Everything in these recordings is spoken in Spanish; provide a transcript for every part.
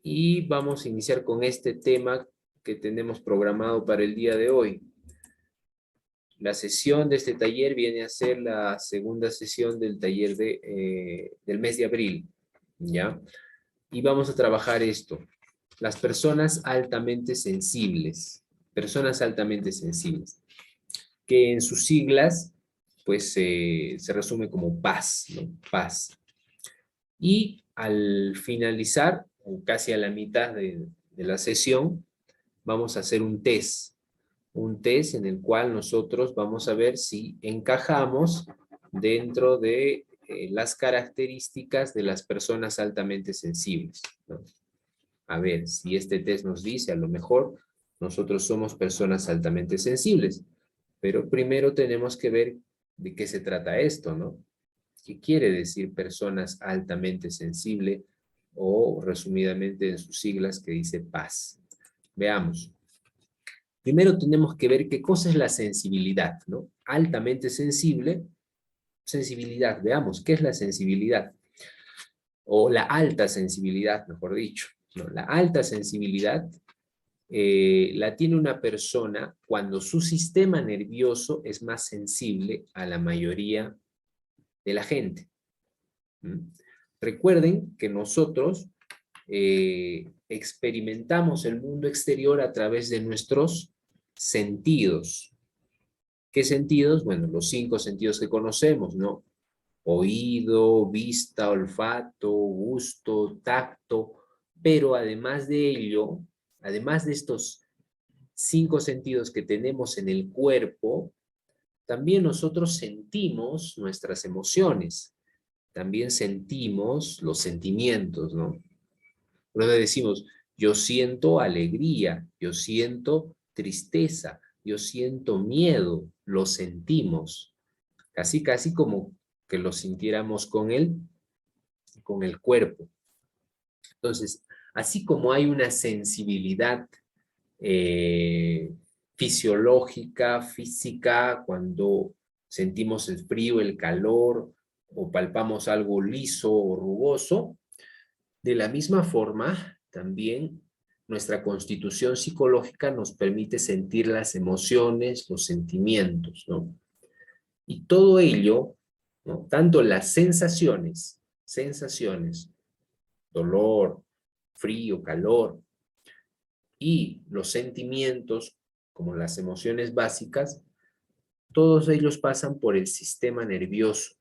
y vamos a iniciar con este tema que tenemos programado para el día de hoy. La sesión de este taller viene a ser la segunda sesión del taller del mes de abril, ¿ya? Y vamos a trabajar esto. Las personas altamente sensibles, que en sus siglas, pues se resume como paz, ¿no? Paz. Y al finalizar, o casi a la mitad de la sesión, vamos a hacer un test en el cual nosotros vamos a ver si encajamos dentro de las características de las personas altamente sensibles, ¿no? A ver, si este test nos dice, a lo mejor nosotros somos personas altamente sensibles, pero primero tenemos que ver de qué se trata esto, ¿no? ¿Qué quiere decir personas altamente sensibles o resumidamente en sus siglas que dice paz? Veamos. Primero tenemos que ver qué cosa es la sensibilidad, ¿no? Altamente sensible, sensibilidad. Veamos, ¿qué es la sensibilidad? O la alta sensibilidad, mejor dicho, ¿no? La alta sensibilidad la tiene una persona cuando su sistema nervioso es más sensible a la mayoría de la gente. ¿Mm? Recuerden que nosotros experimentamos el mundo exterior a través de nuestros sentidos. ¿Qué sentidos? Bueno, los 5 sentidos que conocemos, ¿no? Oído, vista, olfato, gusto, tacto, pero además de ello, además de estos 5 sentidos que tenemos en el cuerpo, también nosotros sentimos nuestras emociones, también sentimos los sentimientos, ¿no? Por eso decimos, yo siento alegría, yo siento tristeza, yo siento miedo, lo sentimos, casi casi como que lo sintiéramos con el cuerpo. Entonces, así como hay una sensibilidad eh, fisiológica, física, cuando sentimos el frío, el calor, o palpamos algo liso o rugoso, de la misma forma, también nuestra constitución psicológica nos permite sentir las emociones, los sentimientos, ¿no? Y todo ello, ¿no? Tanto las sensaciones, dolor, frío, calor, y los sentimientos, como las emociones básicas, todos ellos pasan por el sistema nervioso,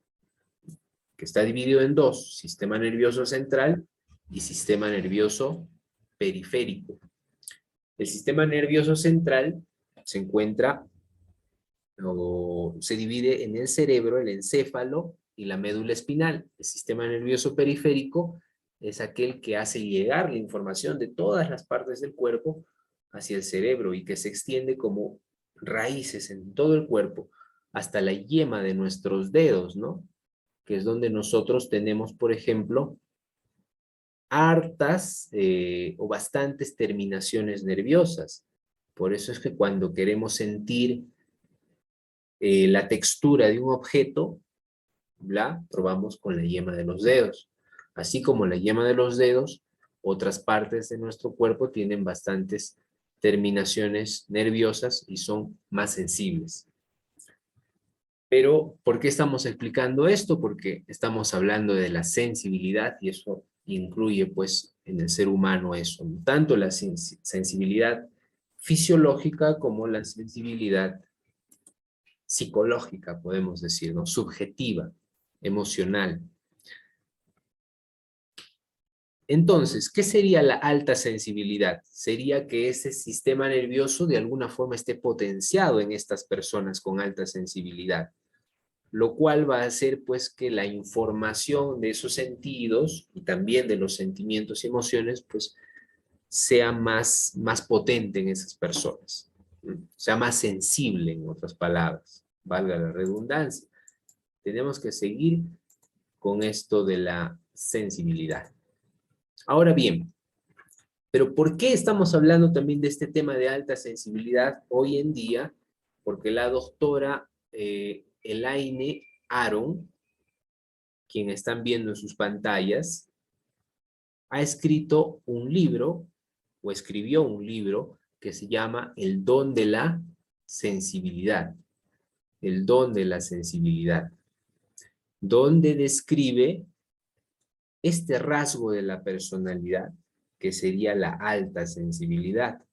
que está dividido en dos, sistema nervioso central y sistema nervioso periférico. El sistema nervioso central se encuentra o se divide en el cerebro, el encéfalo y la médula espinal. El sistema nervioso periférico es aquel que hace llegar la información de todas las partes del cuerpo hacia el cerebro y que se extiende como raíces en todo el cuerpo hasta la yema de nuestros dedos, ¿no? Que es donde nosotros tenemos, por ejemplo, hartas o bastantes terminaciones nerviosas. Por eso es que cuando queremos sentir la textura de un objeto, la probamos con la yema de los dedos. Así como la yema de los dedos, otras partes de nuestro cuerpo tienen bastantes terminaciones nerviosas y son más sensibles. Pero, ¿por qué estamos explicando esto? Porque estamos hablando de la sensibilidad y eso incluye, pues, en el ser humano eso, tanto la sensibilidad fisiológica como la sensibilidad psicológica, podemos decir, ¿no? Subjetiva, emocional. Entonces, ¿qué sería la alta sensibilidad? Sería que ese sistema nervioso de alguna forma esté potenciado en estas personas con alta sensibilidad, lo cual va a hacer pues que la información de esos sentidos y también de los sentimientos y emociones pues sea más potente en esas personas, sea más sensible en otras palabras, valga la redundancia. Tenemos que seguir con esto de la sensibilidad. Ahora bien, pero ¿por qué estamos hablando también de este tema de alta sensibilidad hoy en día? Porque la doctora Elaine Aron, quien están viendo en sus pantallas, ha escrito un libro, o escribió un libro, que se llama El don de la sensibilidad. El don de la sensibilidad, donde describe este rasgo de la personalidad, que sería la alta sensibilidad.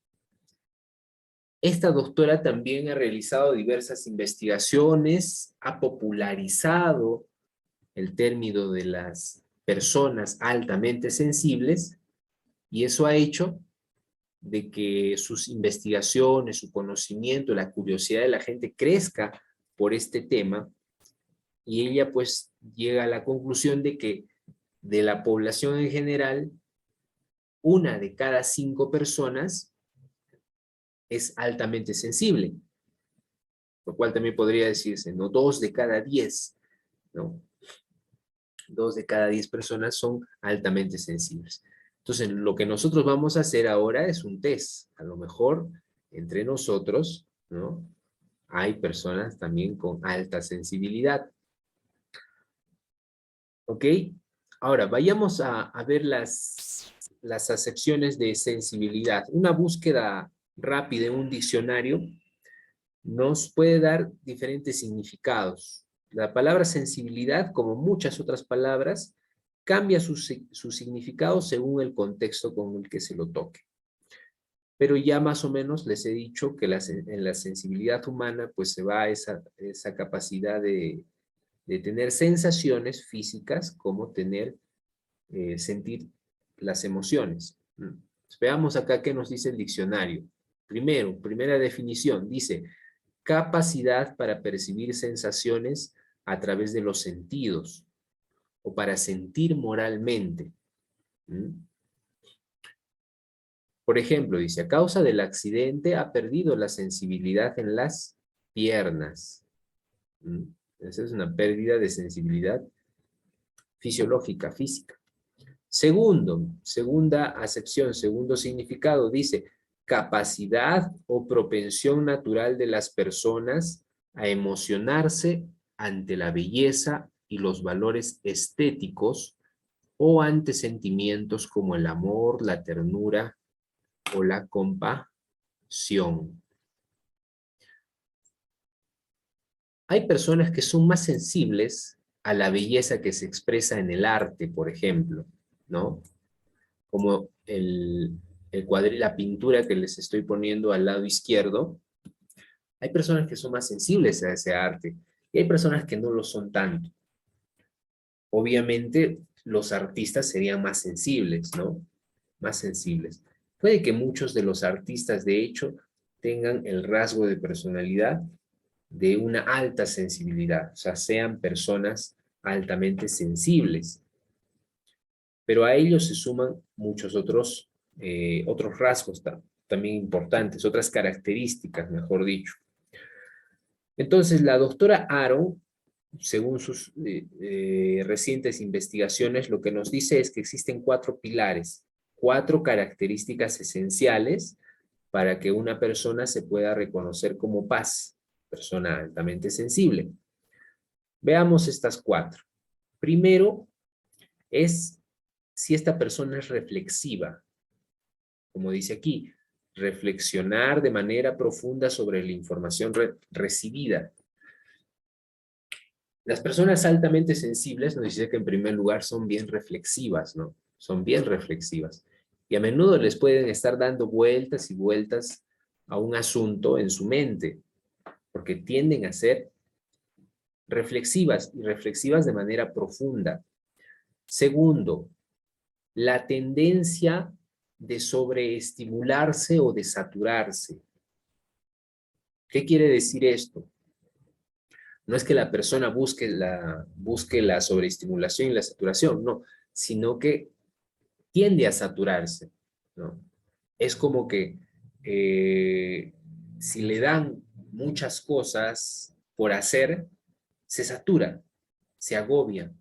Esta doctora también ha realizado diversas investigaciones, ha popularizado el término de las personas altamente sensibles, y eso ha hecho de que sus investigaciones, su conocimiento, la curiosidad de la gente crezca por este tema, y ella pues llega a la conclusión de que de la población en general, 1 de cada 5 personas es altamente sensible, lo cual también podría decirse, ¿no? 2 de cada 10, ¿no? 2 de cada 10 personas son altamente sensibles. Entonces, lo que nosotros vamos a hacer ahora es un test. A lo mejor entre nosotros, ¿no? Hay personas también con alta sensibilidad. ¿Ok? Ahora, vayamos a ver las acepciones de sensibilidad. Una búsqueda rápida en un diccionario nos puede dar diferentes significados. La palabra sensibilidad, como muchas otras palabras, cambia su significado según el contexto con el que se lo toque. Pero ya más o menos les he dicho que en la sensibilidad humana pues se va a esa capacidad de tener sensaciones físicas, como sentir las emociones. Veamos acá qué nos dice el diccionario. Primero, primera definición, dice capacidad para percibir sensaciones a través de los sentidos o para sentir moralmente. Por ejemplo, dice, a causa del accidente ha perdido la sensibilidad en las piernas. Esa es una pérdida de sensibilidad fisiológica, física. Segunda acepción, segundo significado, dice, capacidad o propensión natural de las personas a emocionarse ante la belleza y los valores estéticos o ante sentimientos como el amor, la ternura o la compasión. Hay personas que son más sensibles a la belleza que se expresa en el arte, por ejemplo, ¿no? Como la pintura que les estoy poniendo al lado izquierdo. Hay personas que son más sensibles a ese arte y hay personas que no lo son tanto. Obviamente, los artistas serían más sensibles, ¿no? Más sensibles. Puede que muchos de los artistas, de hecho, tengan el rasgo de personalidad de una alta sensibilidad, o sea, sean personas altamente sensibles. Pero a ellos se suman muchos otros rasgos también importantes, otras características, mejor dicho. Entonces, la doctora Aro, según sus recientes investigaciones, lo que nos dice es que existen 4 pilares, 4 características esenciales para que una persona se pueda reconocer como paz, persona altamente sensible. Veamos estas 4. Primero es si esta persona es reflexiva, como dice aquí, reflexionar de manera profunda sobre la información recibida. Las personas altamente sensibles nos dice que en primer lugar son bien reflexivas, ¿no? Son bien reflexivas. Y a menudo les pueden estar dando vueltas y vueltas a un asunto en su mente, porque tienden a ser reflexivas y reflexivas de manera profunda. Segundo, la tendencia de sobreestimularse o de saturarse. ¿Qué quiere decir esto? No es que la persona busque la sobreestimulación y la saturación, no, sino que tiende a saturarse, ¿no? Es como que si le dan muchas cosas por hacer, se satura, se agobia,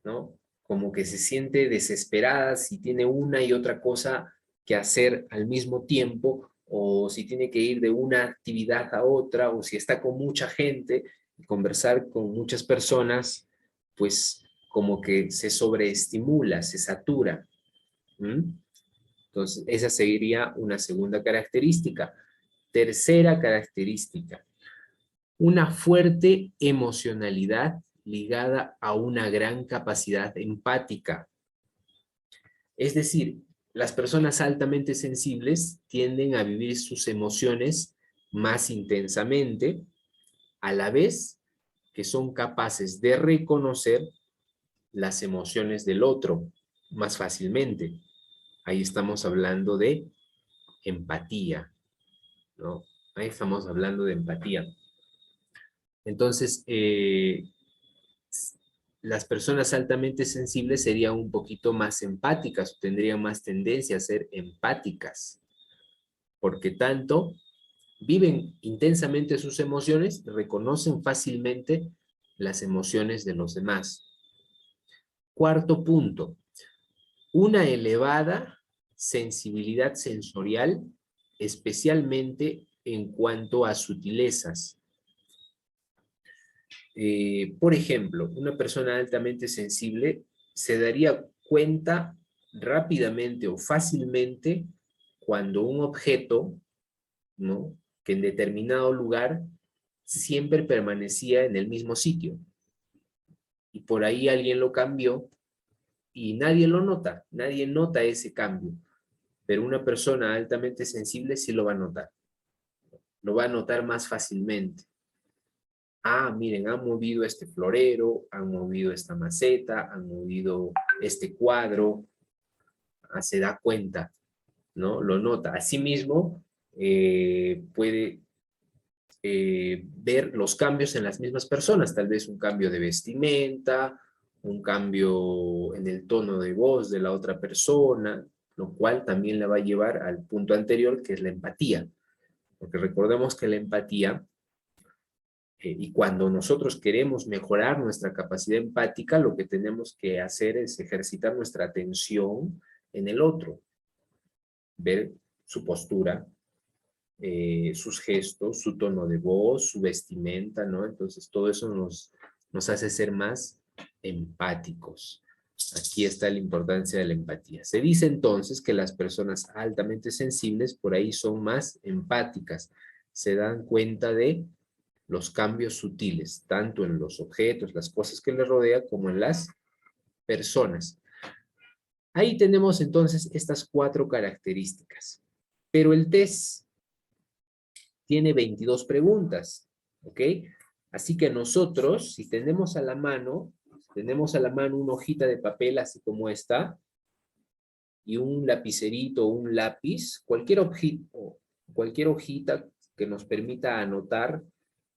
¿no? Como que se siente desesperada si tiene una y otra cosa que hacer al mismo tiempo, o si tiene que ir de una actividad a otra, o si está con mucha gente y conversar con muchas personas, pues como que se sobreestimula, se satura. ¿Mm? Entonces, esa sería una segunda característica. Tercera característica, una fuerte emocionalidad ligada a una gran capacidad empática. Es decir, las personas altamente sensibles tienden a vivir sus emociones más intensamente, a la vez que son capaces de reconocer las emociones del otro más fácilmente. Ahí estamos hablando de empatía, ¿no? Ahí estamos hablando de empatía. Entonces, las personas altamente sensibles serían un poquito más empáticas, tendrían más tendencia a ser empáticas, porque tanto viven intensamente sus emociones, reconocen fácilmente las emociones de los demás. Cuarto punto, una elevada sensibilidad sensorial, especialmente en cuanto a sutilezas. Por ejemplo, una persona altamente sensible se daría cuenta rápidamente o fácilmente cuando un objeto, ¿no?, que en determinado lugar siempre permanecía en el mismo sitio y por ahí alguien lo cambió y nadie nota ese cambio, pero una persona altamente sensible sí lo va a notar más fácilmente. Ah, miren, han movido este florero, han movido esta maceta, han movido este cuadro, se da cuenta, ¿no? Lo nota. Asimismo, puede ver los cambios en las mismas personas, tal vez un cambio de vestimenta, un cambio en el tono de voz de la otra persona, lo cual también la va a llevar al punto anterior, que es la empatía. Porque recordemos que la empatía, y cuando nosotros queremos mejorar nuestra capacidad empática, lo que tenemos que hacer es ejercitar nuestra atención en el otro, ver su postura, sus gestos, su tono de voz, su vestimenta, ¿no? Entonces todo eso nos hace ser más empáticos. Aquí está la importancia de la empatía. Se dice entonces que las personas altamente sensibles por ahí son más empáticas, se dan cuenta de los cambios sutiles, tanto en los objetos, las cosas que les rodea, como en las personas. Ahí tenemos entonces estas 4 características. Pero el test tiene 22 preguntas, ¿ok? Así que nosotros, si tenemos a la mano una hojita de papel así como esta, y un lapicerito o un lápiz, cualquier hojita que nos permita anotar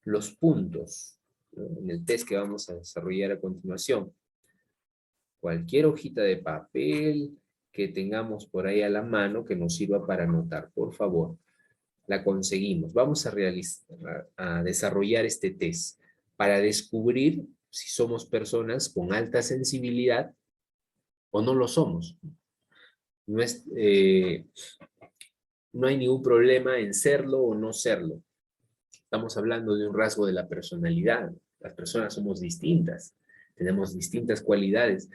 los puntos, ¿no?, en el test que vamos a desarrollar a continuación. Cualquier hojita de papel que tengamos por ahí a la mano que nos sirva para anotar, por favor, la conseguimos. Vamos a desarrollar este test para descubrir si somos personas con alta sensibilidad o no lo somos. No es, no hay ningún problema en serlo o no serlo. Estamos hablando de un rasgo de la personalidad. Las personas somos distintas, tenemos distintas cualidades,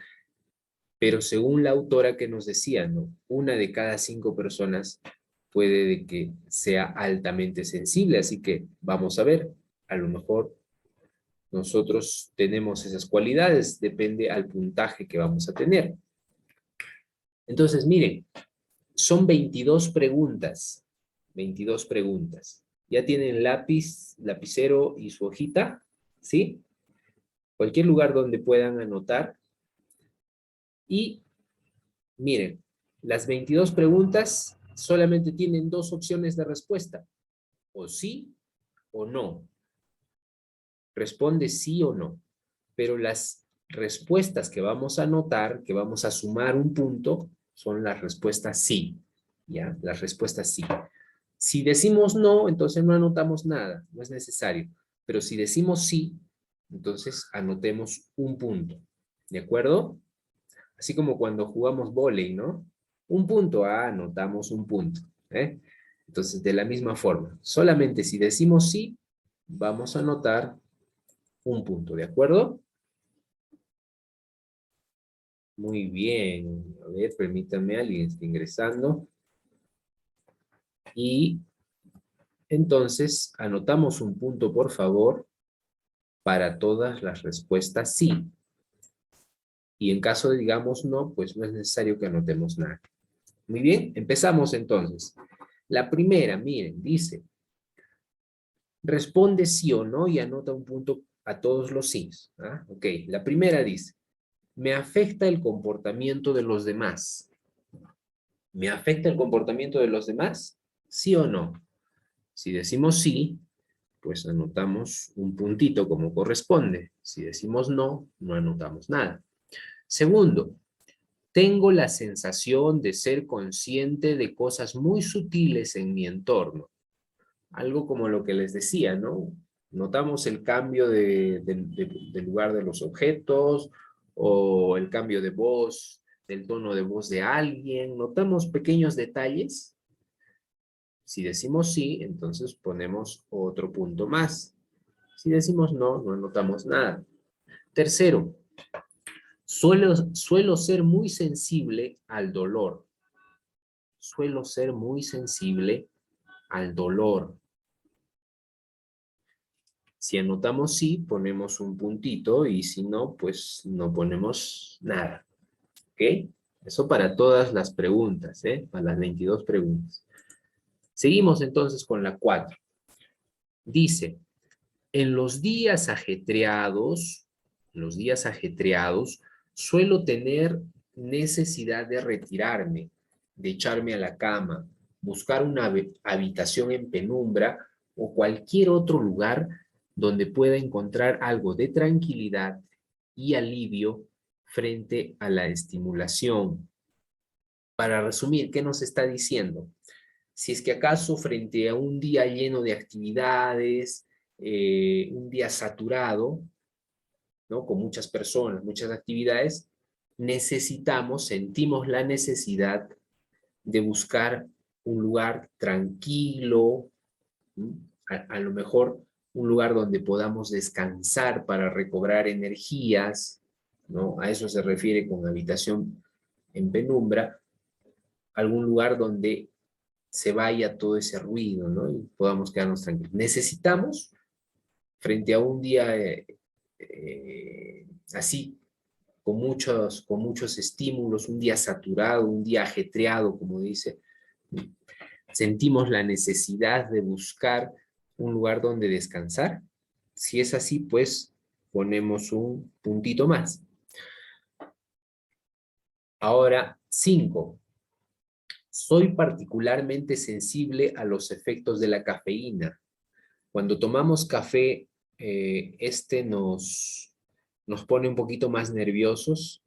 pero según la autora que nos decía, ¿no?, 1 de cada 5 personas puede de que sea altamente sensible, así que vamos a ver, a lo mejor nosotros tenemos esas cualidades, depende al puntaje que vamos a tener. Entonces, miren, son 22 preguntas, 22 preguntas. ¿Ya tienen lápiz, lapicero y su hojita? ¿Sí? Cualquier lugar donde puedan anotar. Y miren, las 22 preguntas solamente tienen 2 opciones de respuesta, o sí o no. Responde sí o no. Pero las respuestas que vamos a anotar, que vamos a sumar un punto, son las respuestas sí. ¿Ya? Las respuestas sí. Si decimos no, entonces no anotamos nada, no es necesario. Pero si decimos sí, entonces anotemos un punto. ¿De acuerdo? Así como cuando jugamos vóley, ¿no? Un punto, anotamos un punto. ¿Eh? Entonces, de la misma forma, solamente si decimos sí, vamos a anotar un punto, ¿de acuerdo? Muy bien. A ver, permítame, alguien está ingresando. Y entonces anotamos un punto, por favor, para todas las respuestas sí. Y en caso de digamos no, pues no es necesario que anotemos nada. Muy bien, empezamos entonces. La primera, miren, dice, responde sí o no y anota un punto a todos los sís. ¿Ah? Ok, la primera dice, me afecta el comportamiento de los demás. ¿Me afecta el comportamiento de los demás? ¿Sí o no? Si decimos sí, pues anotamos un puntito como corresponde. Si decimos no, no anotamos nada. Segundo, tengo la sensación de ser consciente de cosas muy sutiles en mi entorno. Algo como lo que les decía, ¿no? Notamos el cambio de lugar de los objetos o el cambio de voz, del tono de voz de alguien. Notamos pequeños detalles. Si decimos sí, entonces ponemos otro punto más. Si decimos no, no anotamos nada. Tercero, suelo ser muy sensible al dolor. Suelo ser muy sensible al dolor. Si anotamos sí, ponemos un puntito y si no, pues no ponemos nada. ¿Ok? Eso para todas las preguntas, ¿eh? Para las 22 preguntas. Seguimos entonces con la 4. Dice, en los días ajetreados, suelo tener necesidad de retirarme, de echarme a la cama, buscar una habitación en penumbra o cualquier otro lugar donde pueda encontrar algo de tranquilidad y alivio frente a la estimulación. Para resumir, ¿qué nos está diciendo? Si es que acaso frente a un día lleno de actividades, un día saturado, ¿no? Con muchas personas, muchas actividades, sentimos la necesidad de buscar un lugar tranquilo, a lo mejor un lugar donde podamos descansar para recobrar energías, ¿no? A eso se refiere con habitación en penumbra, algún lugar donde se vaya todo ese ruido, ¿no? Y podamos quedarnos tranquilos. Necesitamos, frente a un día así, con muchos estímulos, un día saturado, un día ajetreado, como dice, sentimos la necesidad de buscar un lugar donde descansar. Si es así, pues ponemos un puntito más. Ahora, 5. Soy particularmente sensible a los efectos de la cafeína. Cuando tomamos café, nos pone un poquito más nerviosos,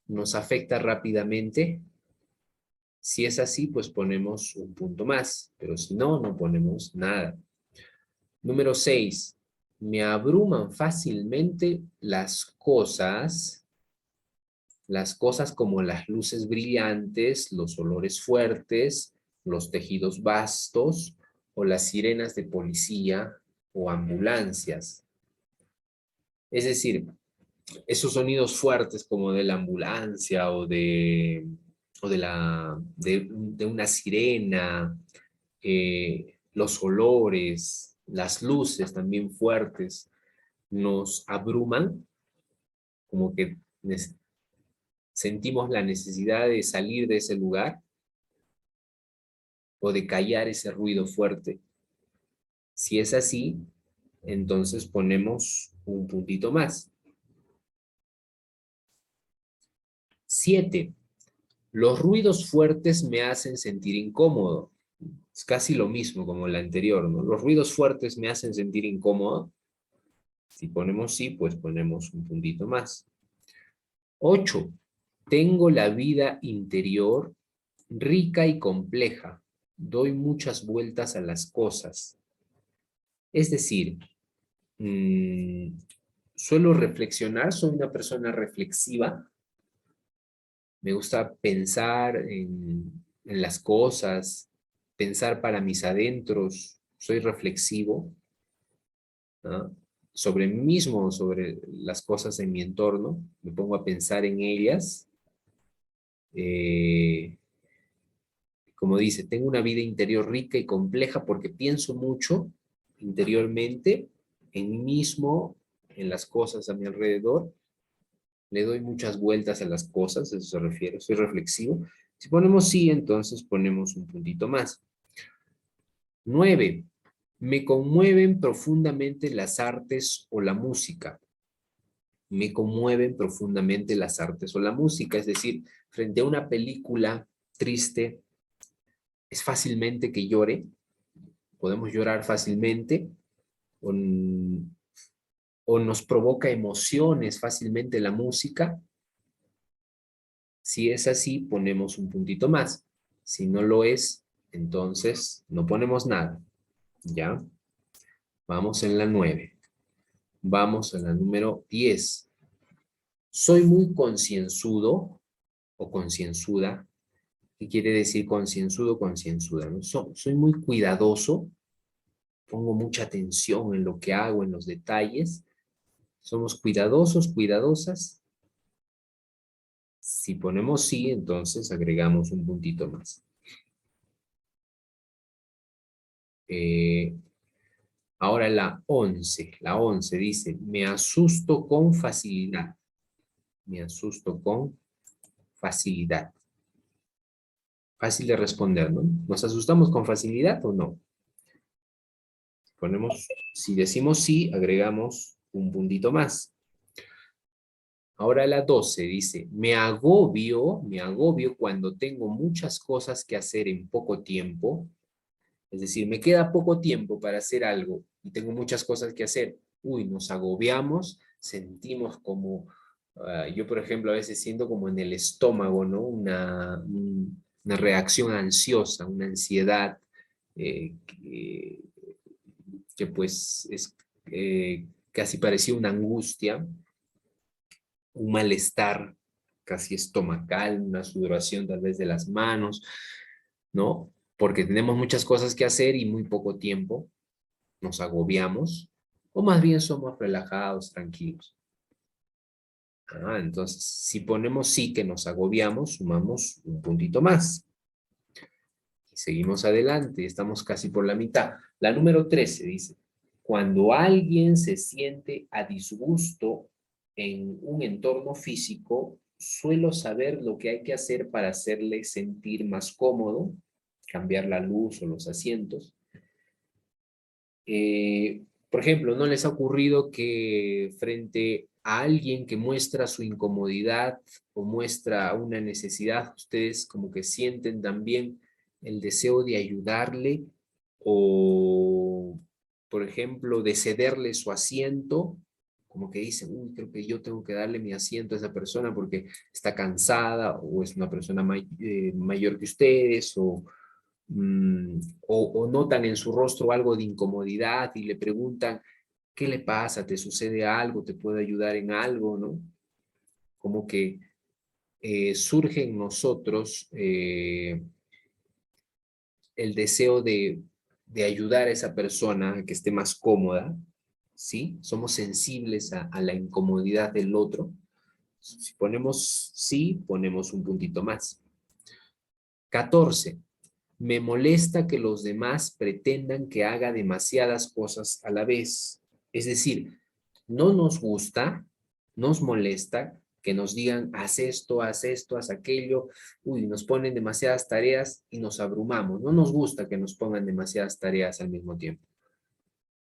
nos afecta rápidamente. Si es así, pues ponemos un punto más, pero si no, no ponemos nada. Número 6. Me abruman fácilmente las cosas como las luces brillantes, los olores fuertes, los tejidos vastos o las sirenas de policía o ambulancias. Es decir, esos sonidos fuertes como de la ambulancia o de una sirena, los olores, las luces también fuertes, nos abruman, como que sentimos la necesidad de salir de ese lugar o de callar ese ruido fuerte. Si es así, entonces ponemos un puntito más. 7. Los ruidos fuertes me hacen sentir incómodo. Es casi lo mismo como la anterior, ¿no? Los ruidos fuertes me hacen sentir incómodo. Si ponemos sí, pues ponemos un puntito más. 8. Tengo la vida interior rica y compleja. Doy muchas vueltas a las cosas. Es decir, mmm, suelo reflexionar, soy una persona reflexiva. Me gusta pensar en las cosas, pensar para mis adentros. Soy reflexivo, ¿no? Sobre mí mismo, sobre las cosas en mi entorno. Me pongo a pensar en ellas eh, como dice, tengo una vida interior rica y compleja porque pienso mucho interiormente en mí mismo, en las cosas a mi alrededor, le doy muchas vueltas a las cosas, a eso se refiere, soy reflexivo. Si ponemos sí, entonces ponemos un puntito más. 9. Me conmueven profundamente las artes o la música. Me conmueven profundamente las artes o la música, es decir, frente a una película triste, es fácilmente que llore, podemos llorar fácilmente, o, o nos provoca emociones fácilmente la música. Si es así, ponemos un puntito más. Si no lo es, entonces no ponemos nada. ¿Ya? Vamos en la 9. Vamos a la número 10. Soy muy concienzudo o concienzuda. ¿Qué quiere decir concienzudo o concienzuda? ¿No? Soy muy cuidadoso, pongo mucha atención en lo que hago, en los detalles. Somos cuidadosos, cuidadosas. Si ponemos sí, entonces agregamos un puntito más. Eh, Ahora la 11. La 11 dice, me asusto con facilidad. Me asusto con facilidad. Fácil de responder, ¿no? ¿Nos asustamos con facilidad o no? Ponemos, si decimos sí, agregamos un puntito más. Ahora la 12 dice, me agobio cuando tengo muchas cosas que hacer en poco tiempo. Es decir, me queda poco tiempo para hacer algo y tengo muchas cosas que hacer. Uy, nos agobiamos, sentimos como, yo por ejemplo a veces siento como en el estómago, ¿no? Una reacción ansiosa, una ansiedad que pues es casi parecía una angustia, un malestar casi estomacal, una sudoración tal vez de las manos, ¿no? Porque tenemos muchas cosas que hacer y muy poco tiempo, nos agobiamos, o más bien somos relajados, tranquilos. Entonces, si ponemos sí que nos agobiamos, sumamos un puntito más. Y seguimos adelante, estamos casi por la mitad. La número 13 dice, cuando alguien se siente a disgusto en un entorno físico, suelo saber lo que hay que hacer para hacerle sentir más cómodo, cambiar la luz o los asientos. Por ejemplo, ¿no les ha ocurrido que frente a alguien que muestra su incomodidad o muestra una necesidad, ustedes como que sienten también el deseo de ayudarle o, por ejemplo, de cederle su asiento? Como que dicen, uy, creo que yo tengo que darle mi asiento a esa persona porque está cansada o es una persona mayor que ustedes o notan en su rostro algo de incomodidad y le preguntan, ¿qué le pasa? ¿Te sucede algo? ¿Te puedo ayudar en algo? ¿No? Como que surge en nosotros el deseo de ayudar a esa persona a que esté más cómoda, ¿sí? Somos sensibles a la incomodidad del otro. Si ponemos sí, ponemos un puntito más. 14. Me molesta que los demás pretendan que haga demasiadas cosas a la vez. Es decir, no nos gusta, nos molesta que nos digan, haz esto, haz aquello. Uy, nos ponen demasiadas tareas y nos abrumamos. No nos gusta que nos pongan demasiadas tareas al mismo tiempo.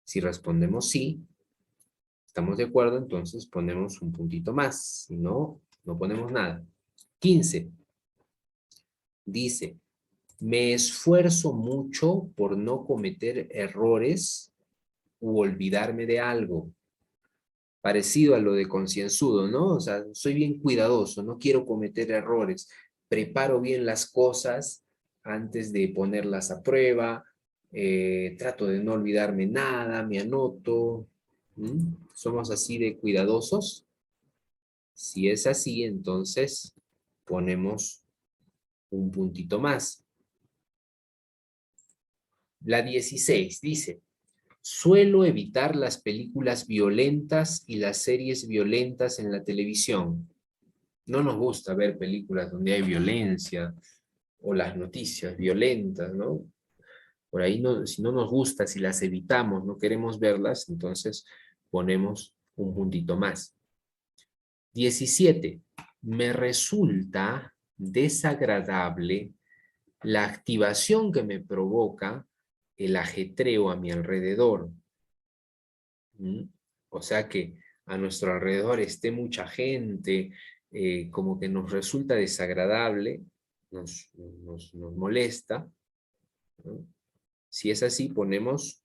Si respondemos sí, estamos de acuerdo, entonces ponemos un puntito más. Si no, no ponemos nada. 15. Dice, me esfuerzo mucho por no cometer errores u olvidarme de algo. Parecido a lo de concienzudo, ¿no? O sea, soy bien cuidadoso, no quiero cometer errores. Preparo bien las cosas antes de ponerlas a prueba. Trato de no olvidarme nada, me anoto. ¿Somos así de cuidadosos? Si es así, entonces ponemos un puntito más. La 16 dice, suelo evitar las películas violentas y las series violentas en la televisión. No nos gusta ver películas donde hay violencia o las noticias violentas, ¿no? Por ahí no, si no nos gusta, si las evitamos, no queremos verlas, entonces ponemos un puntito más. 17. Me resulta desagradable la activación que me provoca el ajetreo a mi alrededor. ¿Mm? O sea que a nuestro alrededor esté mucha gente, como que nos resulta desagradable, nos molesta, ¿no? Si es así, ponemos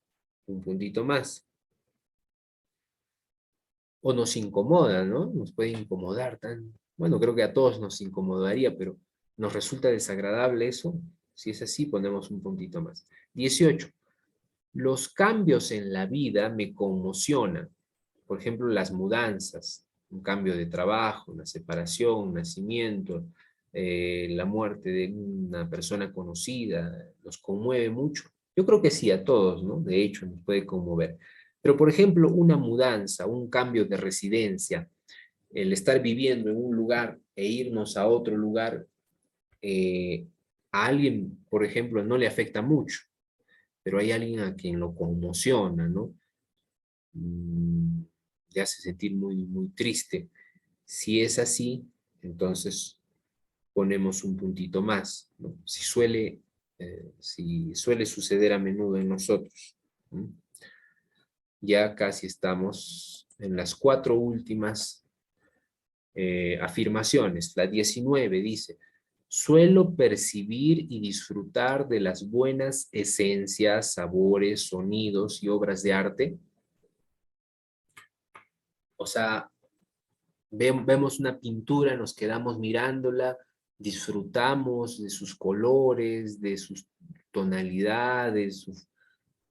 un puntito más. O nos incomoda, ¿no? Nos puede incomodar tan... Bueno, creo que a todos nos incomodaría, pero nos resulta desagradable eso. Si es así, ponemos un puntito más. 18. Los cambios en la vida me conmocionan. Por ejemplo, las mudanzas, un cambio de trabajo, una separación, un nacimiento, la muerte de una persona conocida, nos conmueve mucho. Yo creo que sí, a todos, ¿no? De hecho, nos puede conmover. Pero, por ejemplo, una mudanza, un cambio de residencia, el estar viviendo en un lugar e irnos a otro lugar, eh, a alguien, por ejemplo, no le afecta mucho, pero hay alguien a quien lo conmociona, ¿no? Mm, Le hace sentir muy, muy triste. Si es así, entonces ponemos un puntito más, ¿no? Si suele suceder a menudo en nosotros. ¿No? Ya casi estamos en las cuatro últimas afirmaciones. La 19 dice, suelo percibir y disfrutar de las buenas esencias, sabores, sonidos y obras de arte. O sea, vemos una pintura, nos quedamos mirándola, disfrutamos de sus colores, de sus tonalidades,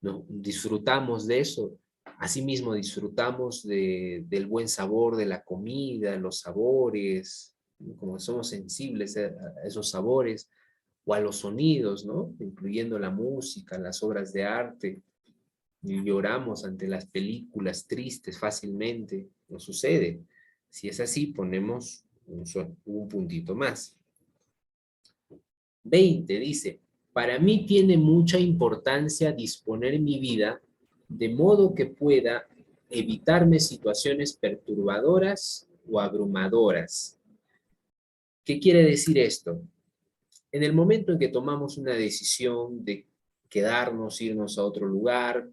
¿no? Disfrutamos de eso. Asimismo, disfrutamos del buen sabor de la comida, los sabores, ¿no? Como somos sensibles a esos sabores o a los sonidos, ¿no? Incluyendo la música, las obras de arte. Y lloramos ante las películas tristes fácilmente, no sucede. Si es así, ponemos un puntito más. 20 dice, para mí tiene mucha importancia disponer mi vida de modo que pueda evitarme situaciones perturbadoras o abrumadoras. ¿Qué quiere decir esto? En el momento en que tomamos una decisión de quedarnos, irnos a otro lugar,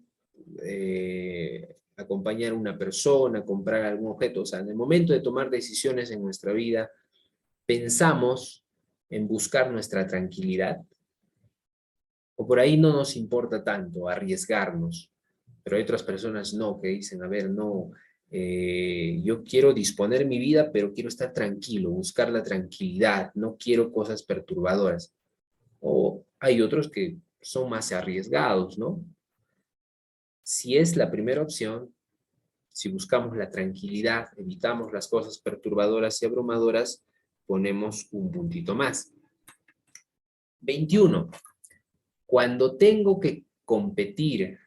acompañar a una persona, comprar algún objeto, o sea, en el momento de tomar decisiones en nuestra vida, pensamos en buscar nuestra tranquilidad, o por ahí no nos importa tanto arriesgarnos, pero hay otras personas no, que dicen, a ver, no, yo quiero disponer mi vida, pero quiero estar tranquilo, buscar la tranquilidad, no quiero cosas perturbadoras. O hay otros que son más arriesgados, ¿no? Si es la primera opción, si buscamos la tranquilidad, evitamos las cosas perturbadoras y abrumadoras, ponemos un puntito más. 21. Cuando tengo que competir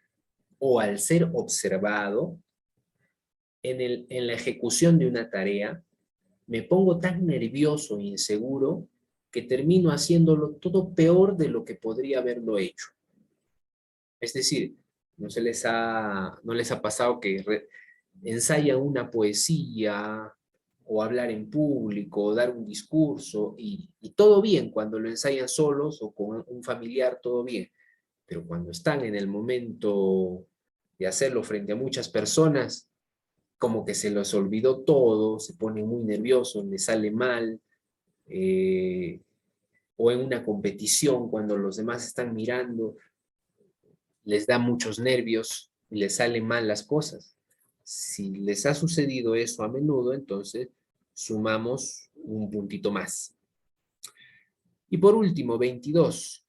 o al ser observado en la ejecución de una tarea, me pongo tan nervioso e inseguro que termino haciéndolo todo peor de lo que podría haberlo hecho. Es decir, no les ha pasado que ensayan una poesía o hablar en público o dar un discurso y todo bien cuando lo ensayan solos o con un familiar, todo bien. Pero cuando están en el momento de hacerlo frente a muchas personas, como que se les olvidó todo, se ponen muy nerviosos, les sale mal, eh, o en una competición cuando los demás están mirando, les da muchos nervios y les salen mal las cosas. Si les ha sucedido eso a menudo, entonces sumamos un puntito más. Y por último, 22,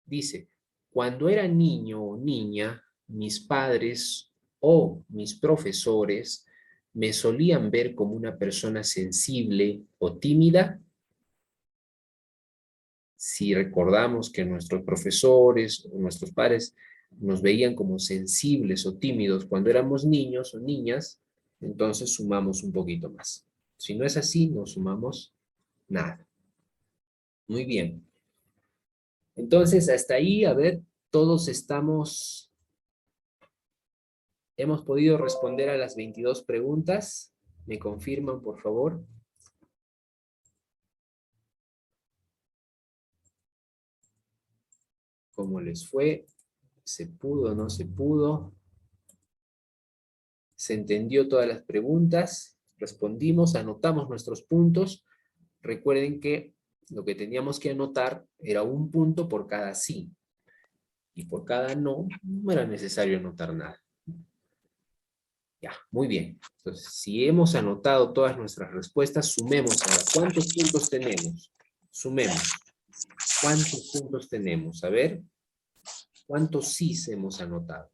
dice, cuando era niño o niña, mis padres o mis profesores me solían ver como una persona sensible o tímida. Si recordamos que nuestros profesores o nuestros padres nos veían como sensibles o tímidos cuando éramos niños o niñas, entonces sumamos un poquito más. Si no es así, no sumamos nada. Muy bien. Entonces, hasta ahí, a ver, todos hemos podido responder a las 22 preguntas. ¿Me confirman, por favor? ¿Cómo les fue? ¿Se pudo o no se pudo? ¿Se entendió todas las preguntas? Respondimos, anotamos nuestros puntos. Recuerden que lo que teníamos que anotar era un punto por cada sí. Y por cada no, no era necesario anotar nada. Ya, muy bien. Entonces, si hemos anotado todas nuestras respuestas, sumemos ahora. ¿Cuántos puntos tenemos? Sumemos. ¿Cuántos puntos tenemos? A ver, ¿cuántos sís hemos anotado?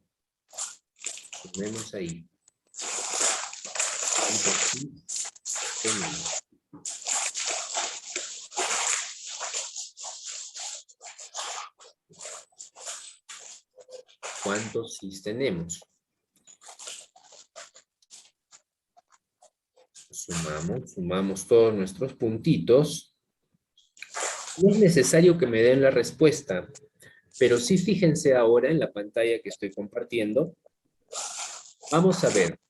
Sumemos ahí. ¿Cuántos sís tenemos? ¿Cuántos sís tenemos? Sumamos todos nuestros puntitos. No es necesario que me den la respuesta, pero sí fíjense ahora en la pantalla que estoy compartiendo. Vamos a ver.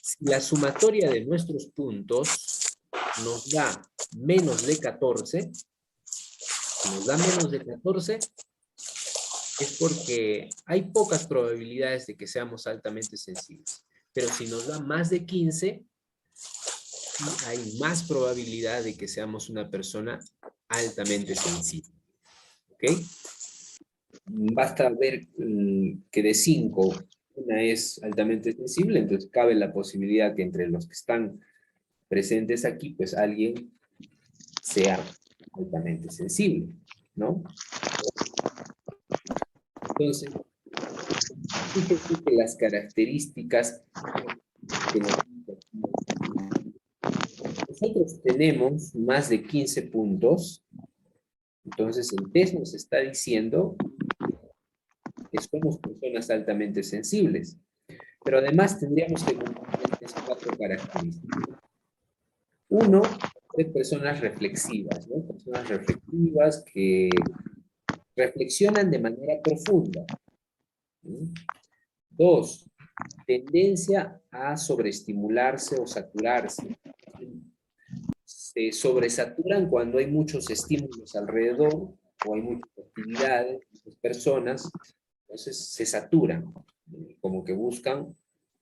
Si la sumatoria de nuestros puntos nos da menos de 14, si nos da menos de 14, es porque hay pocas probabilidades de que seamos altamente sensibles. Pero si nos da más de 15, hay más probabilidad de que seamos una persona altamente sensible. ¿Ok? Basta ver que de 5, una es altamente sensible, entonces cabe la posibilidad que entre los que están presentes aquí, pues alguien sea altamente sensible, ¿no? Entonces, fíjense que las características que nosotros tenemos más de 15 puntos, entonces el test nos está diciendo que somos personas altamente sensibles, pero además tendríamos que cumplir estas 4 características. Uno, ser personas reflexivas, ¿no? Personas reflexivas que reflexionan de manera profunda. ¿Sí? 2, tendencia a sobreestimularse o saturarse. Se sobresaturan cuando hay muchos estímulos alrededor o hay muchas actividades, muchas personas, entonces se saturan, como que buscan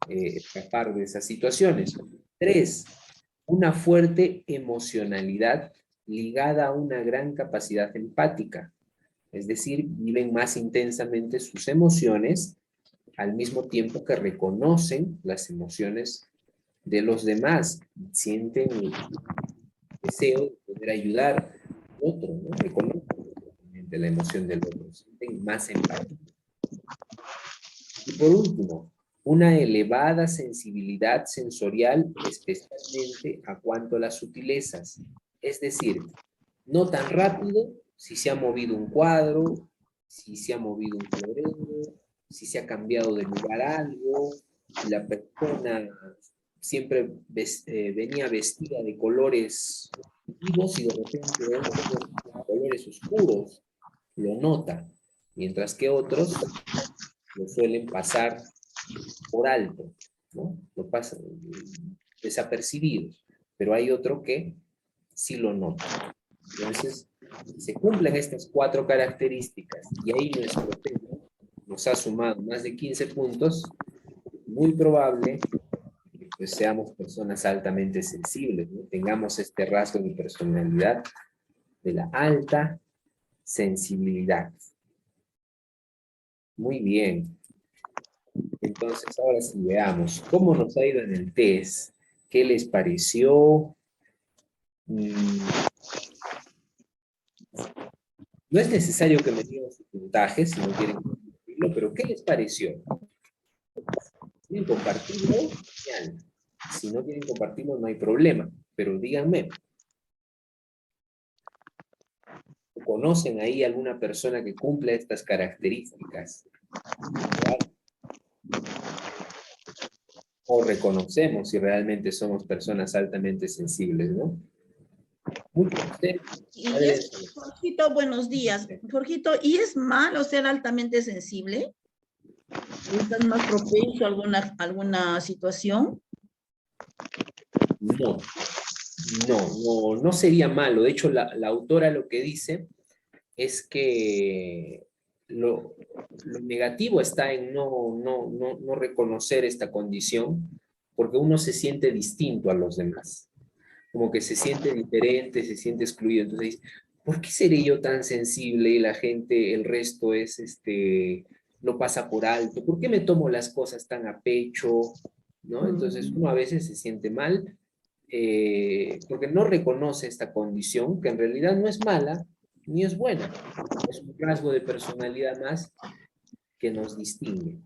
escapar de esas situaciones. 3, una fuerte emocionalidad ligada a una gran capacidad empática, es decir, viven más intensamente sus emociones al mismo tiempo que reconocen las emociones de los demás, sienten el deseo de poder ayudar al otro, ¿no? Reconocen la emoción del otro, sienten más empatía. Y por último, una elevada sensibilidad sensorial, especialmente a cuanto a las sutilezas. Es decir, no tan rápido si se ha movido un cuadro, si se ha movido un florero, si se ha cambiado de lugar algo, si la persona siempre venía vestida de colores vivos y de repente ve colores oscuros, lo nota, mientras que otros lo suelen pasar por alto, ¿no? Lo pasan desapercibidos, pero hay otro que sí lo nota. Entonces, si se cumplen estas 4 características y ahí nuestro tema nos ha sumado más de 15 puntos, muy probable que pues, seamos personas altamente sensibles, ¿no? Tengamos este rasgo de personalidad de la alta sensibilidad. Muy bien. Entonces, ahora sí veamos cómo nos ha ido en el test. ¿Qué les pareció? No es necesario que me digan sus puntajes si no quieren compartirlo, pero ¿qué les pareció? Si quieren compartirlo, genial. Si no quieren compartirlo, no hay problema. Pero díganme, ¿conocen ahí alguna persona que cumpla estas características? o reconocemos si realmente somos personas altamente sensibles, ¿no? Usted, Y es, adelante. Jorgito, buenos días. Jorgito, ¿y es malo ser altamente sensible? ¿Estás más propenso a alguna situación? No, no sería malo. De hecho, la autora lo que dice es que lo negativo está en no reconocer esta condición, porque uno se siente distinto a los demás, como que se siente diferente, se siente excluido. Entonces dice, ¿por qué seré yo tan sensible y la gente, el resto es, lo pasa por alto? ¿Por qué me tomo las cosas tan a pecho? ¿No? Entonces uno a veces se siente mal porque no reconoce esta condición, que en realidad no es mala ni es buena, es un rasgo de personalidad más que nos distingue.